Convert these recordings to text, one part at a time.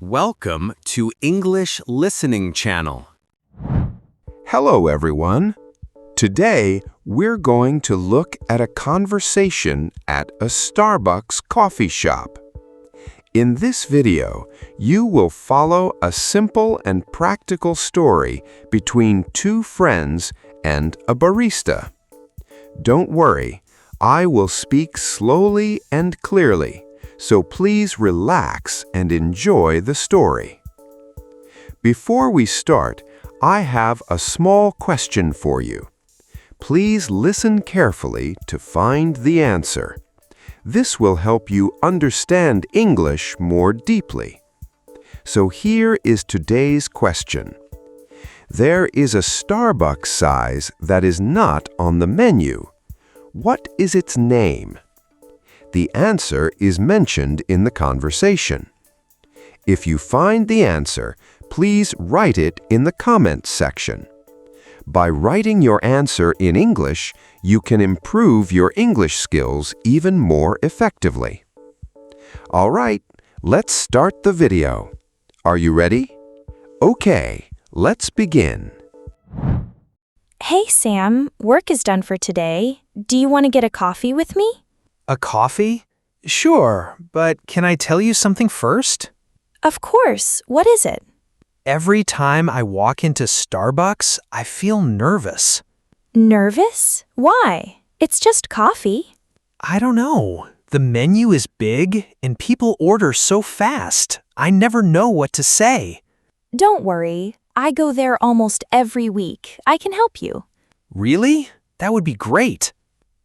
Welcome to English Listening Channel. Hello, everyone. Today, we're going to look at a conversation at a Starbucks coffee shop. In this video, you will follow a simple and practical story between two friends and a barista. Don't worry, I will speak slowly and clearly, so please relax and enjoy the story. Before we start, I have a small question for you. Please listen carefully to find the answer. This will help you understand English more deeply. So here is today's question. There is a Starbucks size that is not on the menu. What is its name? The answer is mentioned in the conversation. If you find the answer, please write it in the comments section. By writing your answer in English, you can improve your English skills even more effectively. All right, let's start the video. Are you ready? Okay, let's begin. Hey, Sam, work is done for today. Do you want to get a coffee with me? A coffee? Sure, but can I tell you something first? Of course. What is it? Every time I walk into Starbucks, I feel nervous. Nervous? Why? It's just coffee. I don't know. The menu is big, and people order so fast. I never know what to say. Don't worry. I go there almost every week. I can help you. Really? That would be great.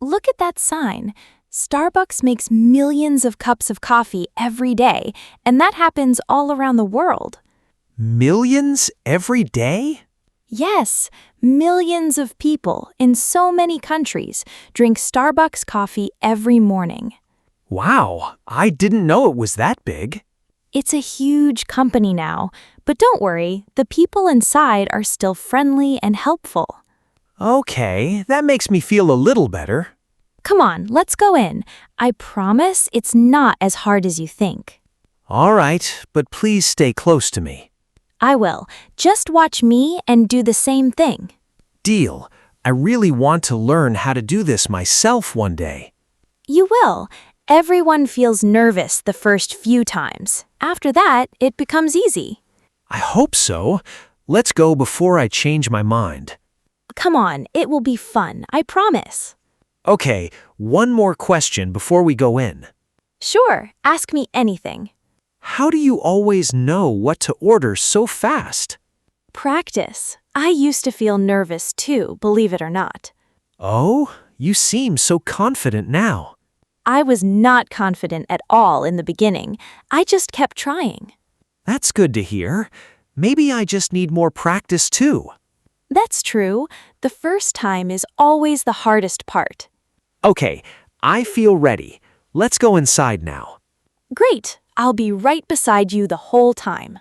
Look at that sign. Starbucks makes millions of cups of coffee every day, and that happens all around the world. Millions every day? Yes, millions of people in so many countries drink Starbucks coffee every morning. Wow, I didn't know it was that big. It's a huge company now, but don't worry, the people inside are still friendly and helpful. Okay, that makes me feel a little better. Come on, let's go in. I promise it's not as hard as you think. All right, but please stay close to me. I will. Just watch me and do the same thing. Deal. I really want to learn how to do this myself one day. You will. Everyone feels nervous the first few times. After that, it becomes easy. I hope so. Let's go before I change my mind. Come on, it will be fun, I promise. Okay, one more question before we go in. Sure, ask me anything. How do you always know what to order so fast? Practice. I used to feel nervous too, believe it or not. Oh, you seem so confident now. I was not confident at all in the beginning. I just kept trying. That's good to hear. Maybe I just need more practice too. That's true. The first time is always the hardest part. Okay, I feel ready. Let's go inside now. Great. I'll be right beside you the whole time.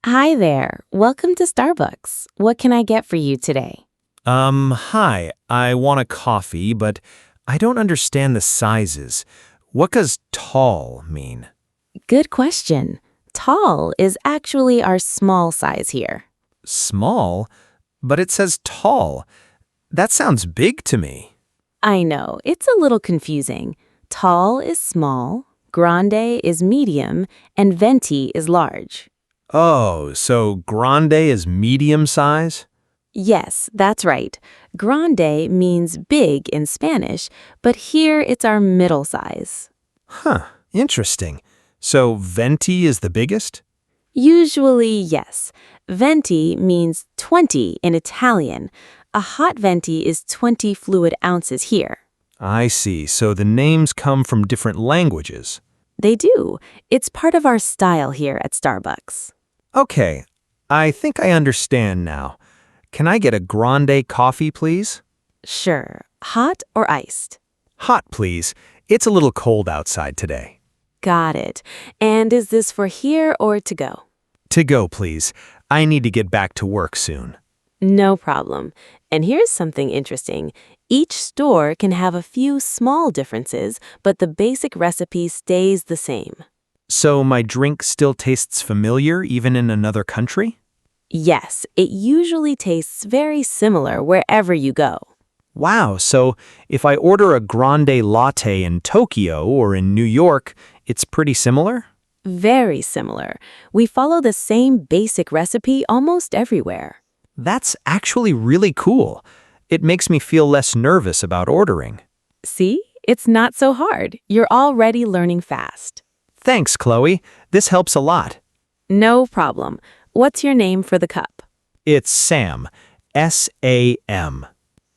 Hi there. Welcome to Starbucks. What can I get for you today? Hi. I want a coffee, but I don't understand the sizes. What does tall mean? Good question. Tall is actually our small size here. Small? But it says tall. That sounds big to me. I know, it's a little confusing. Tall is small, grande is medium, and venti is large. Oh, so grande is medium size? Yes, that's right. Grande means big in Spanish, but here it's our middle size. Huh, interesting. So venti is the biggest? Usually, yes. Venti means 20 in Italian. A hot venti is 20 fluid ounces here. I see. So the names come from different languages. They do. It's part of our style here at Starbucks. Okay, I think I understand now. Can I get a grande coffee, please? Sure. Hot or iced? Hot, please. It's a little cold outside today. Got it. And is this for here or to go? To go, please. I need to get back to work soon. No problem. And here's something interesting. Each store can have a few small differences, but the basic recipe stays the same. So my drink still tastes familiar even in another country? Yes, it usually tastes very similar wherever you go. Wow, so if I order a grande latte in Tokyo or in New York, it's pretty similar? Very similar. We follow the same basic recipe almost everywhere. That's actually really cool. It makes me feel less nervous about ordering. See? It's not so hard. You're already learning fast. Thanks, Chloe. This helps a lot. No problem. What's your name for the cup? It's Sam. S-A-M.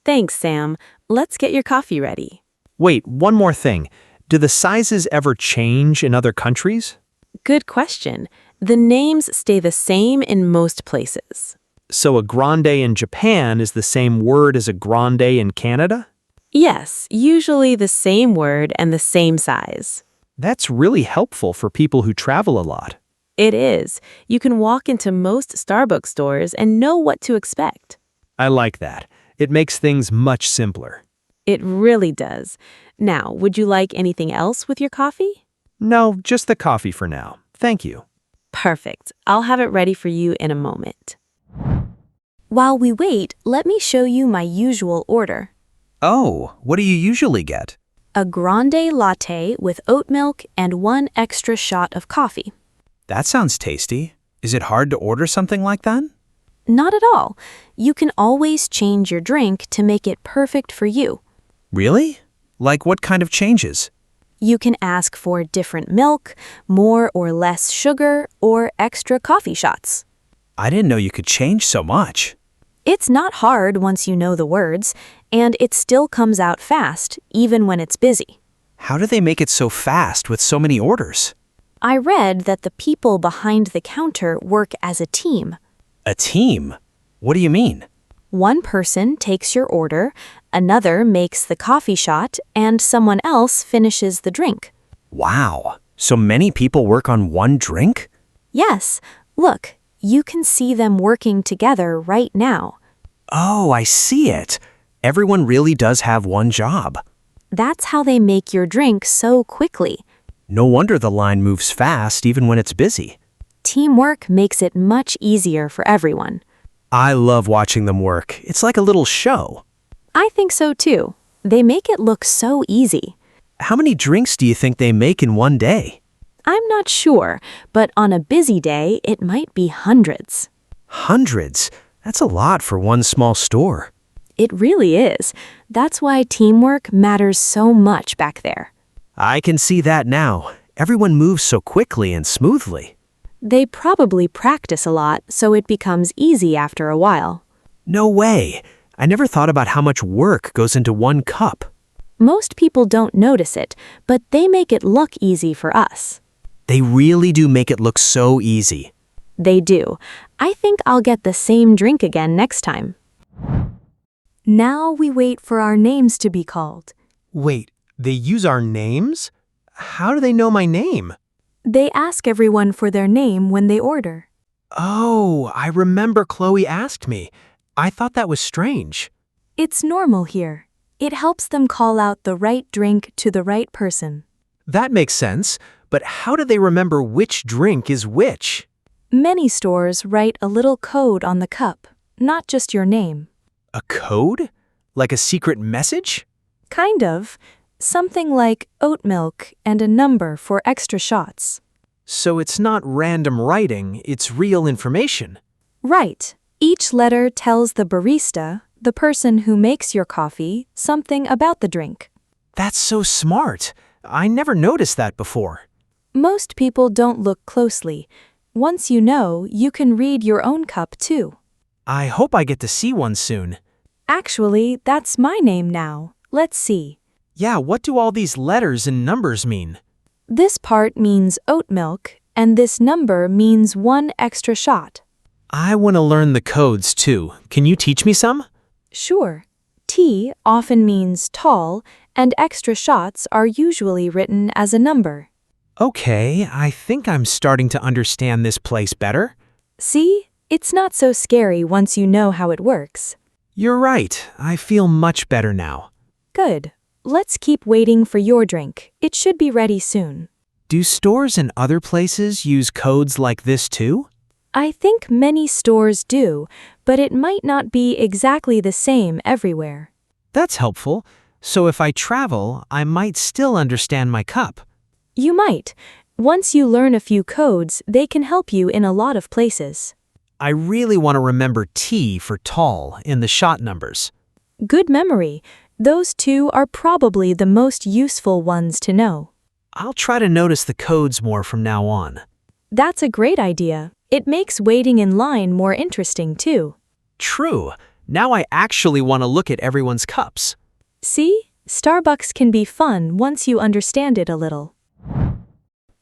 Thanks, Sam. Let's get your coffee ready. Wait, one more thing. Do the sizes ever change in other countries? Good question. The names stay the same in most places. So a grande in Japan is the same word as a grande in Canada? Yes, usually the same word and the same size. That's really helpful for people who travel a lot. It is. You can walk into most Starbucks stores and know what to expect. I like that. It makes things much simpler. It really does. Now, would you like anything else with your coffee? No, just the coffee for now. Thank you. Perfect. I'll have it ready for you in a moment. While we wait, let me show you my usual order. Oh, what do you usually get? A grande latte with oat milk and 1 extra shot of coffee. That sounds tasty. Is it hard to order something like that? Not at all. You can always change your drink to make it perfect for you. Really? Like what kind of changes? You can ask for different milk, more or less sugar, or extra coffee shots. I didn't know you could change so much. It's not hard once you know the words, and it still comes out fast, even when it's busy. How do they make it so fast with so many orders? I read that the people behind the counter work as a team. A team? What do you mean? One person takes your order, another makes the coffee shot, and someone else finishes the drink. Wow. So many people work on one drink? Yes, look, you can see them working together right now. Oh, I see it. Everyone really does have one job. That's how they make your drink so quickly. No wonder the line moves fast even when it's busy. Teamwork makes it much easier for everyone. I love watching them work. It's like a little show. I think so too. They make it look so easy. How many drinks do you think they make in one day? I'm not sure, but on a busy day, it might be hundreds. Hundreds? That's a lot for one small store. It really is. That's why teamwork matters so much back there. I can see that now. Everyone moves so quickly and smoothly. They probably practice a lot, so it becomes easy after a while. No way. I never thought about how much work goes into one cup. Most people don't notice it, but they make it look easy for us. They really do make it look so easy. They do. I think I'll get the same drink again next time. Now we wait for our names to be called. Wait, they use our names? How do they know my name? They ask everyone for their name when they order. Oh, I remember Chloe asked me. I thought that was strange. It's normal here. It helps them call out the right drink to the right person. That makes sense, but how do they remember which drink is which? Many stores write a little code on the cup, not just your name. A code? Like a secret message? Kind of. Something like oat milk and a number for extra shots. So it's not random writing, it's real information. Right. Each letter tells the barista, the person who makes your coffee, something about the drink. That's so smart. I never noticed that before. Most people don't look closely. Once you know, you can read your own cup too. I hope I get to see one soon. Actually, that's my name now. Let's see. Yeah, what do all these letters and numbers mean? This part means oat milk, and this number means 1 extra shot. I want to learn the codes too. Can you teach me some? Sure. T often means tall, and extra shots are usually written as a number. Okay, I think I'm starting to understand this place better. See? It's not so scary once you know how it works. You're right. I feel much better now. Good. Let's keep waiting for your drink. It should be ready soon. Do stores in other places use codes like this too? I think many stores do, but it might not be exactly the same everywhere. That's helpful. So if I travel, I might still understand my cup. You might. Once you learn a few codes, they can help you in a lot of places. I really want to remember T for tall in the shot numbers. Good memory. Those two are probably the most useful ones to know. I'll try to notice the codes more from now on. That's a great idea. It makes waiting in line more interesting, too. True. Now I actually want to look at everyone's cups. See? Starbucks can be fun once you understand it a little.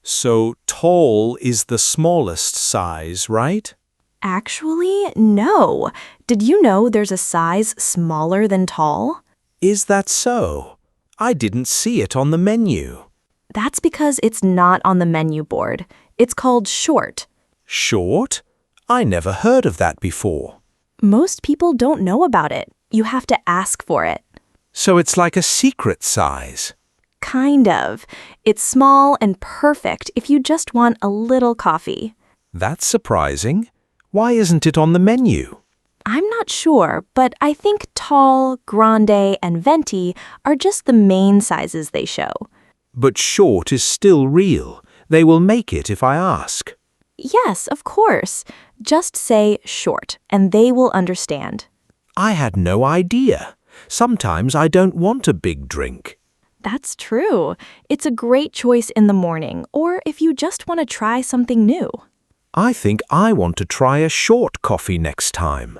So tall is the smallest size, right? Actually, no. Did you know there's a size smaller than tall? Is that so? I didn't see it on the menu. That's because it's not on the menu board. It's called short. Short? I never heard of that before. Most people don't know about it. You have to ask for it. So it's like a secret size. Kind of. It's small and perfect if you just want a little coffee. That's surprising. Why isn't it on the menu? I'm not sure, but I think tall, grande, and venti are just the main sizes they show. But short is still real. They will make it if I ask. Yes, of course. Just say short, and they will understand. I had no idea. Sometimes I don't want a big drink. That's true. It's a great choice in the morning, or if you just want to try something new. I think I want to try a short coffee next time.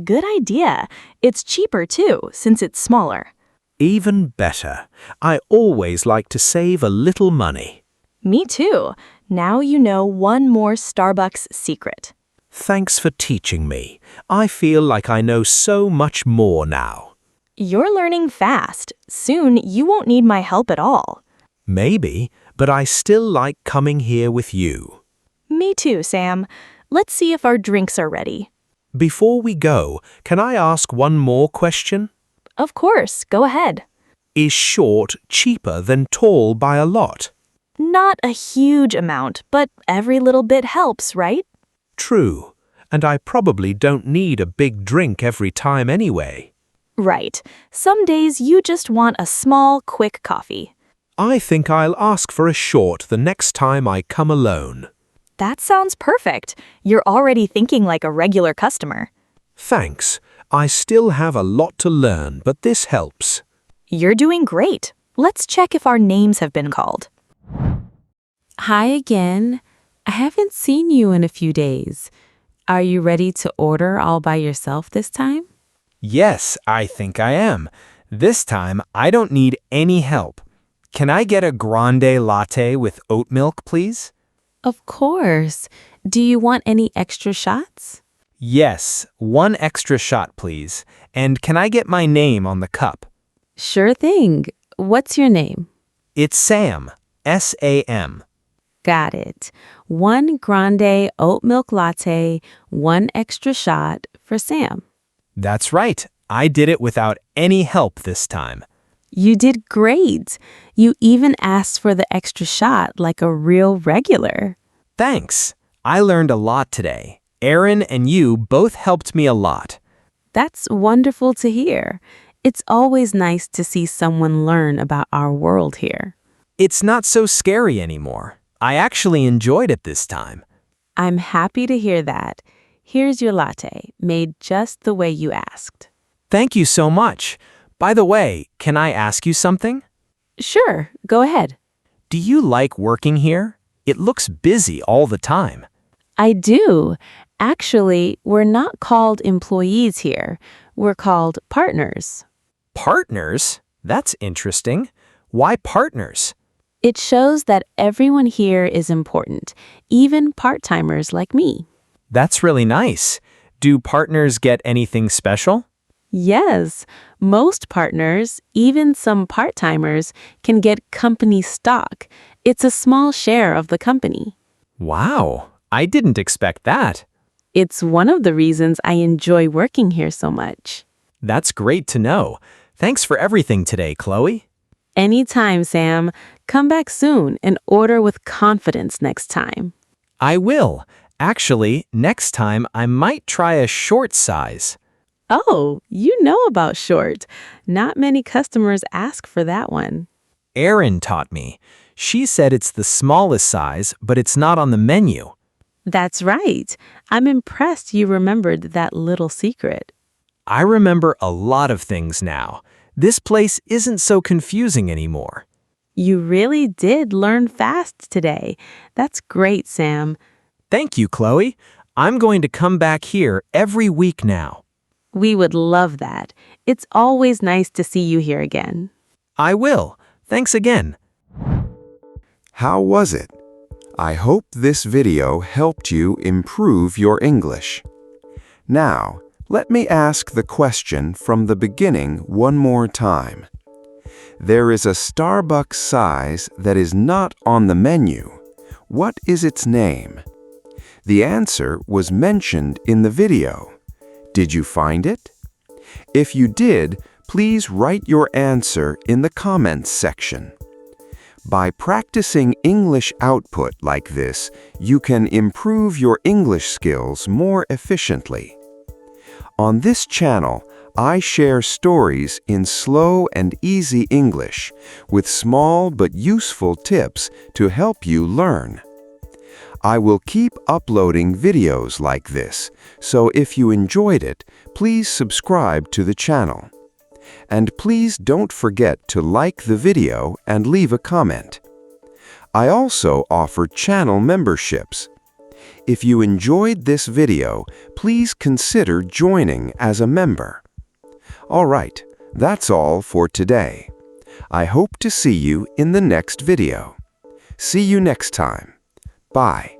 Good idea. It's cheaper too, since it's smaller. Even better. I always like to save a little money. Me too. Now you know one more Starbucks secret. Thanks for teaching me. I feel like I know so much more now. You're learning fast. Soon you won't need my help at all. Maybe, but I still like coming here with you. Me too, Sam. Let's see if our drinks are ready. Before we go, can I ask one more question? Of course, go ahead. Is short cheaper than tall by a lot? Not a huge amount, but every little bit helps, right? True, and I probably don't need a big drink every time anyway. Right. Some days you just want a small, quick coffee. I think I'll ask for a short the next time I come alone. That sounds perfect. You're already thinking like a regular customer. Thanks. I still have a lot to learn, but this helps. You're doing great. Let's check if our names have been called. Hi again. I haven't seen you in a few days. Are you ready to order all by yourself this time? Yes, I think I am. This time, I don't need any help. Can I get a grande latte with oat milk, please? Of course. Do you want any extra shots? Yes, one extra shot, please. And can I get my name on the cup? Sure thing. What's your name? It's Sam. S-A-M. Got it. One grande oat milk latte, one extra shot for Sam. That's right. I did it without any help this time. You did great. You even asked for the extra shot like a real regular. Thanks. I learned a lot today. Erin and you both helped me a lot. That's wonderful to hear. It's always nice to see someone learn about our world here. It's not so scary anymore. I actually enjoyed it this time. I'm happy to hear that. Here's your latte, made just the way you asked. Thank you so much. By the way, can I ask you something? Sure, go ahead. Do you like working here? It looks busy all the time. I do. Actually, we're not called employees here. We're called partners. Partners? That's interesting. Why partners? It shows that everyone here is important, even part-timers like me. That's really nice. Do partners get anything special? Yes, most partners, even some part-timers, can get company stock. It's a small share of the company. Wow, I didn't expect that. It's one of the reasons I enjoy working here so much. That's great to know. Thanks for everything today, Chloe. Anytime, Sam. Come back soon and order with confidence next time. I will. Actually, next time I might try a short size. Oh, you know about short. Not many customers ask for that one. Erin taught me. She said it's the smallest size, but it's not on the menu. That's right. I'm impressed you remembered that little secret. I remember a lot of things now. This place isn't so confusing anymore. You really did learn fast today. That's great, Sam. Thank you, Chloe. I'm going to come back here every week now. We would love that. It's always nice to see you here again. I will. Thanks again. How was it? I hope this video helped you improve your English. Now, let me ask the question from the beginning one more time. There is a Starbucks size that is not on the menu. What is its name? The answer was mentioned in the video. Did you find it? If you did, please write your answer in the comments section. By practicing English output like this, you can improve your English skills more efficiently. On this channel, I share stories in slow and easy English with small but useful tips to help you learn. I will keep uploading videos like this, so if you enjoyed it, please subscribe to the channel. And please don't forget to like the video and leave a comment. I also offer channel memberships. If you enjoyed this video, please consider joining as a member. All right, that's all for today. I hope to see you in the next video. See you next time. Bye.